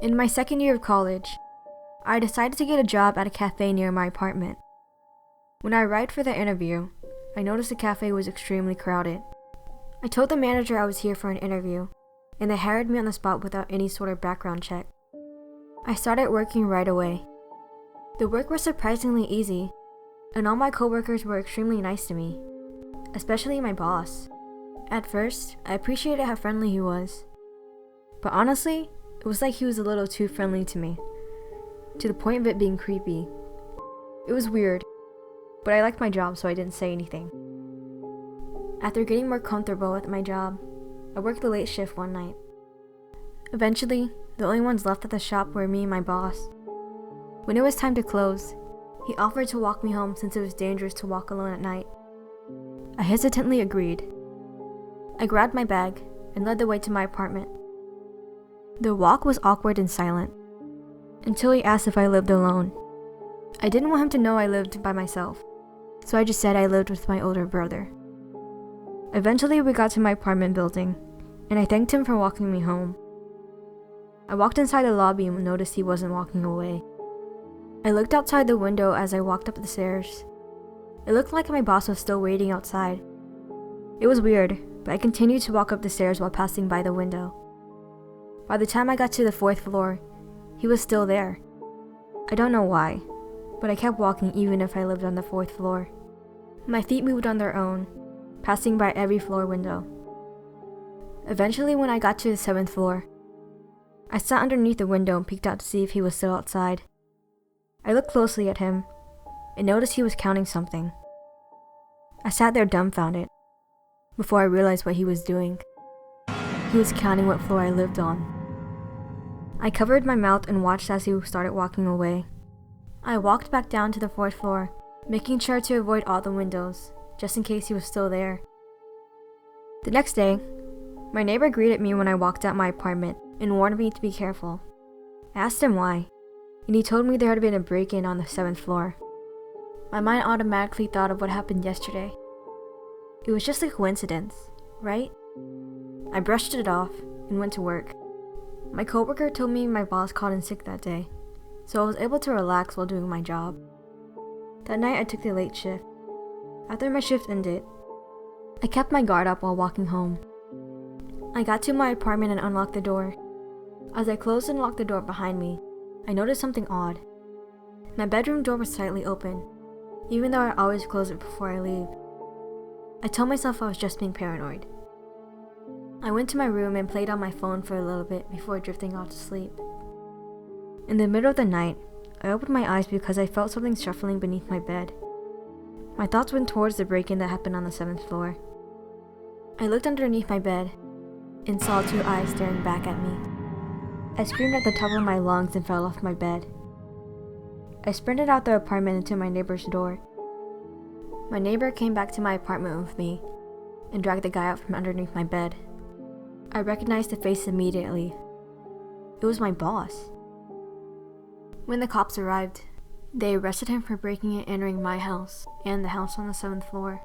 In my second year of college, I decided to get a job at a cafe near my apartment. When I arrived for the interview, I noticed the cafe was extremely crowded. I told the manager I was here for an interview, and they hired me on the spot without any sort of background check. I started working right away. The work was surprisingly easy, and all my coworkers were extremely nice to me, especially my boss. At first, I appreciated how friendly he was, but honestly, it was like he was a little too friendly to me, to the point of it being creepy. It was weird, but I liked my job, so I didn't say anything. After getting more comfortable with my job, I worked the late shift one night. Eventually, the only ones left at the shop were me and my boss. When it was time to close, he offered to walk me home since it was dangerous to walk alone at night. I hesitantly agreed. I grabbed my bag and led the way to my apartment. The walk was awkward and silent, until he asked if I lived alone. I didn't want him to know I lived by myself, so I just said I lived with my older brother. Eventually, we got to my apartment building, and I thanked him for walking me home. I walked inside the lobby and noticed he wasn't walking away. I looked outside the window as I walked up the stairs. It looked like my boss was still waiting outside. It was weird, but I continued to walk up the stairs while passing by the window. By the time I got to the 4th floor, he was still there. I don't know why, but I kept walking even if I lived on the 4th floor. My feet moved on their own, passing by every floor window. Eventually, when I got to the 7th floor, I sat underneath the window and peeked out to see if he was still outside. I looked closely at him and noticed he was counting something. I sat there dumbfounded before I realized what he was doing. He was counting what floor I lived on. I covered my mouth and watched as he started walking away. I walked back down to the 4th floor, making sure to avoid all the windows, just in case he was still there. The next day, my neighbor greeted me when I walked out my apartment and warned me to be careful. I asked him why, and he told me there had been a break-in on the 7th floor. My mind automatically thought of what happened yesterday. It was just a coincidence, right? I brushed it off and went to work. My coworker told me my boss called in sick that day, so I was able to relax while doing my job. That night I took the late shift. After my shift ended, I kept my guard up while walking home. I got to my apartment and unlocked the door. As I closed and locked the door behind me, I noticed something odd. My bedroom door was slightly open, even though I always close it before I leave. I told myself I was just being paranoid. I went to my room and played on my phone for a little bit before drifting off to sleep. In the middle of the night, I opened my eyes because I felt something shuffling beneath my bed. My thoughts went towards the break-in that happened on the 7th floor. I looked underneath my bed and saw 2 eyes staring back at me. I screamed at the top of my lungs and fell off my bed. I sprinted out the apartment into my neighbor's door. My neighbor came back to my apartment with me and dragged the guy out from underneath my bed. I recognized the face immediately. It was my boss. When the cops arrived, they arrested him for breaking and entering my house and the house on the 7th floor.